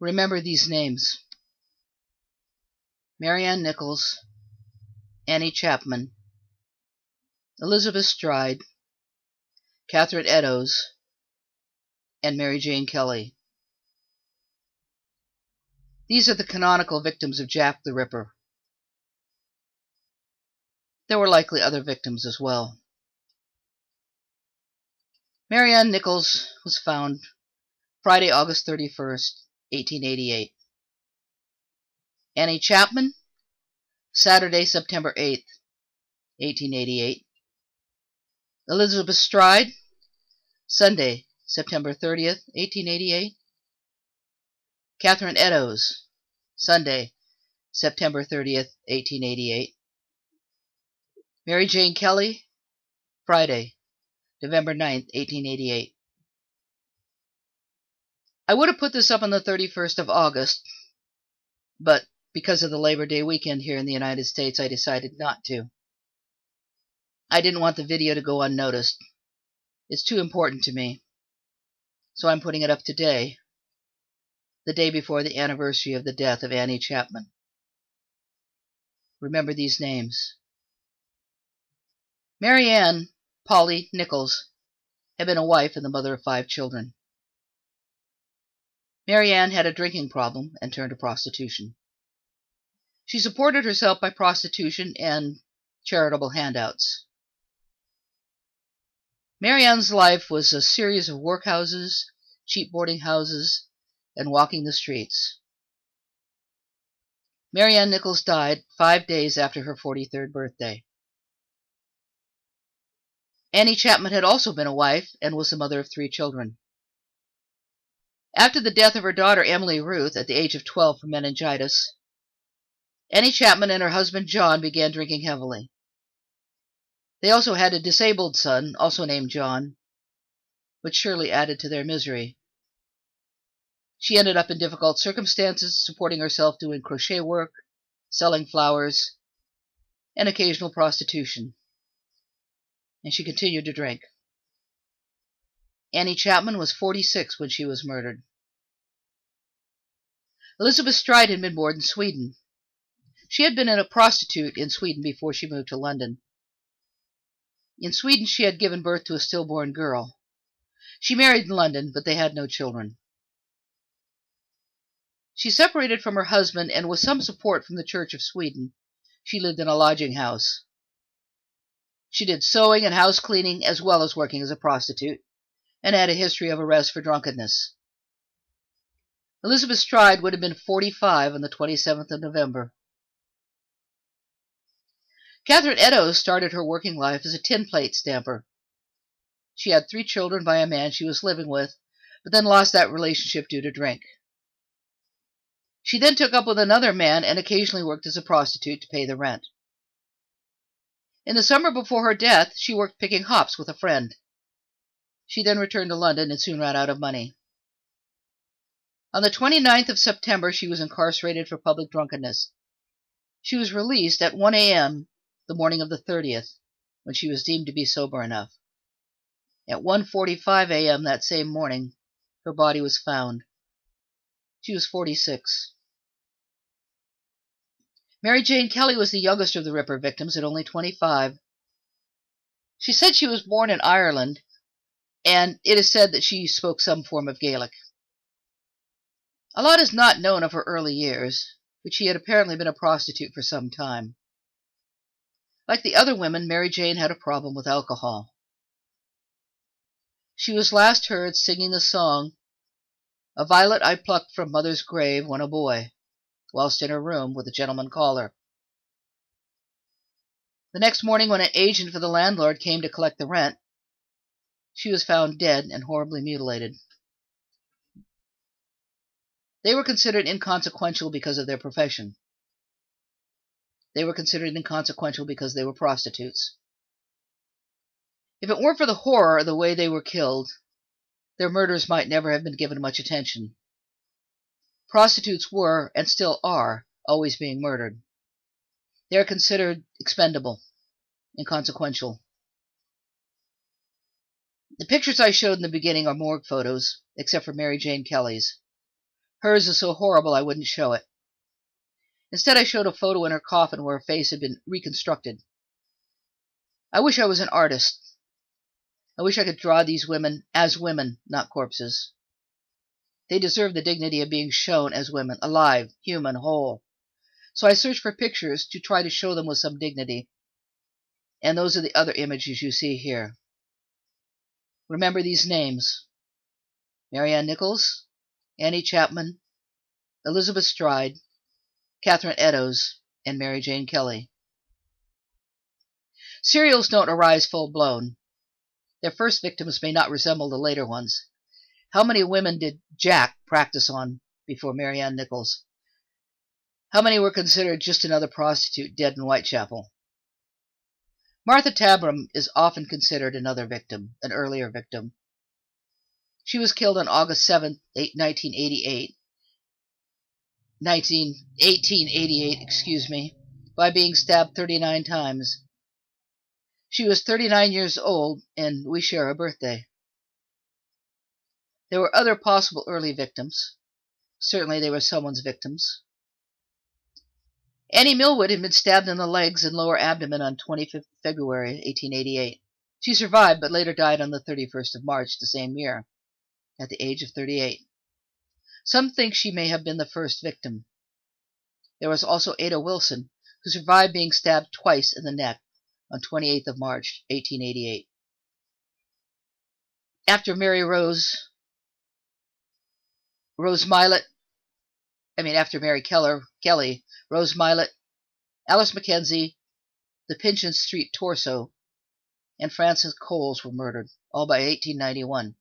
Remember these names: Marianne Nichols, Annie Chapman, Elizabeth Stride, Catherine Eddowes, and Mary Jane Kelly. These are the canonical victims of Jack the Ripper. There were likely other victims as well. Marianne Nichols was found Friday, August 31st, 1888. Annie Chapman, Saturday, September 8th, 1888. Elizabeth Stride, Sunday, September 30th, 1888. Catherine Eddowes, Sunday, September 30th, 1888. Mary Jane Kelly, Friday, November 9th, 1888. I would have put this up on the 31st of August, but because of the Labor Day weekend here in the United States, I decided not to. I didn't want the video to go unnoticed. It's too important to me. So I'm putting it up today, the day before the anniversary of the death of Annie Chapman. Remember these names. Marianne Polly Nichols had been a wife and the mother of 5 children. Marianne had a drinking problem and turned to prostitution. She supported herself by prostitution and charitable handouts. Marianne's life was a series of workhouses, cheap boarding houses, and walking the streets. Marianne Nichols died 5 days after her 43rd birthday. Annie Chapman had also been a wife and was the mother of 3 children. After the death of her daughter Emily Ruth at the age of 12 from meningitis, Annie Chapman and her husband John began drinking heavily. They also had a disabled son, also named John, which surely added to their misery. She ended up in difficult circumstances, supporting herself doing crochet work, selling flowers, and occasional prostitution. And she continued to drink. Annie Chapman was 46 when she was murdered. Elizabeth Stride had been born in Sweden. She had been a prostitute in Sweden before she moved to London. In Sweden, she had given birth to a stillborn girl. She married in London, but they had no children. She separated from her husband, and with some support from the Church of Sweden, she lived in a lodging house. She did sewing and house cleaning as well as working as a prostitute, and had a history of arrest for drunkenness. Elizabeth Stride would have been 45 on the 27th of November. Catherine Eddowes started her working life as a tin plate stamper. She had 3 children by a man she was living with, but then lost that relationship due to drink. She then took up with another man and occasionally worked as a prostitute to pay the rent. In the summer before her death, she worked picking hops with a friend. She then returned to London and soon ran out of money. On the 29th of September, she was incarcerated for public drunkenness. She was released at 1 a.m. the morning of the 30th, when she was deemed to be sober enough. At 1:45 a.m. that same morning, her body was found. She was 46. Mary Jane Kelly was the youngest of the Ripper victims at only 25. She said she was born in Ireland, and it is said that she spoke some form of Gaelic. A lot is not known of her early years, but she had apparently been a prostitute for some time. Like the other women, Mary Jane had a problem with alcohol. She was last heard singing the song, "A violet I plucked from mother's grave when a boy," whilst in her room with a gentleman caller. The next morning, when an agent for the landlord came to collect the rent, she was found dead and horribly mutilated. They were considered inconsequential because of their profession. They were considered inconsequential because they were prostitutes. If it weren't for the horror of the way they were killed, their murders might never have been given much attention. Prostitutes were, and still are, always being murdered. They are considered expendable, inconsequential. The pictures I showed in the beginning are morgue photos, except for Mary Jane Kelly's. Hers is so horrible I wouldn't show it. Instead, I showed a photo in her coffin where her face had been reconstructed. I wish I was an artist. I wish I could draw these women as women, not corpses. They deserve the dignity of being shown as women, alive, human, whole. So I searched for pictures to try to show them with some dignity. And those are the other images you see here. Remember these names: Marianne Nichols, Annie Chapman, Elizabeth Stride, Catherine Eddowes, and Mary Jane Kelly. Serials don't arise full-blown. Their first victims may not resemble the later ones. How many women did Jack practice on before Marianne Nichols? How many were considered just another prostitute dead in Whitechapel? Martha Tabram is often considered another victim, an earlier victim. She was killed on August 7, 1888, by being stabbed 39 times. She was 39 years old, and we share a birthday. There were other possible early victims. Certainly they were someone's victims. Annie Millwood had been stabbed in the legs and lower abdomen on 25th February 1888. She survived, but later died on the 31st of March the same year, at the age of 38. Some think she may have been the first victim. There was also Ada Wilson, who survived being stabbed twice in the neck on 28th of March 1888. After after Mary Kelly, Rose Mylett, Alice Mackenzie, the Pinchin Street Torso, and Frances Coles were murdered, all by 1891.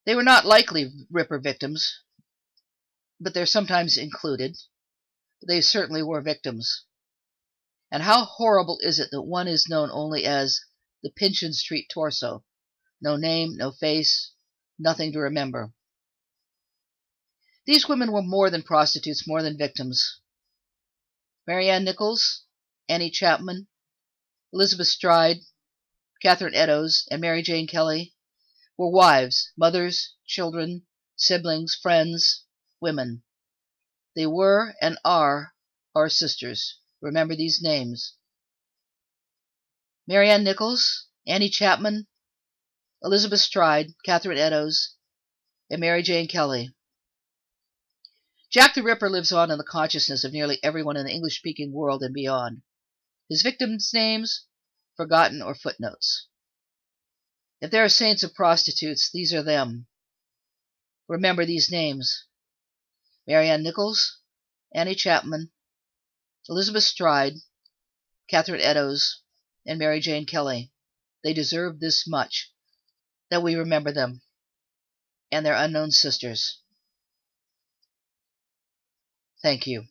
They were not likely Ripper victims, but they're sometimes included. They certainly were victims. And how horrible is it that one is known only as the Pinchin Street Torso? No name, no face, nothing to remember. These women were more than prostitutes, more than victims. Marianne Nichols, Annie Chapman, Elizabeth Stride, Catherine Eddowes, and Mary Jane Kelly were wives, mothers, children, siblings, friends, women. They were and are our sisters. Remember these names: Marianne Nichols, Annie Chapman, Elizabeth Stride, Catherine Eddowes, and Mary Jane Kelly. Jack the Ripper lives on in the consciousness of nearly everyone in the English-speaking world and beyond. His victims' names, forgotten, or footnotes. If there are saints of prostitutes, these are them. Remember these names: Marianne Nichols, Annie Chapman, Elizabeth Stride, Catherine Eddowes, and Mary Jane Kelly. They deserve this much, that we remember them, and their unknown sisters. Thank you.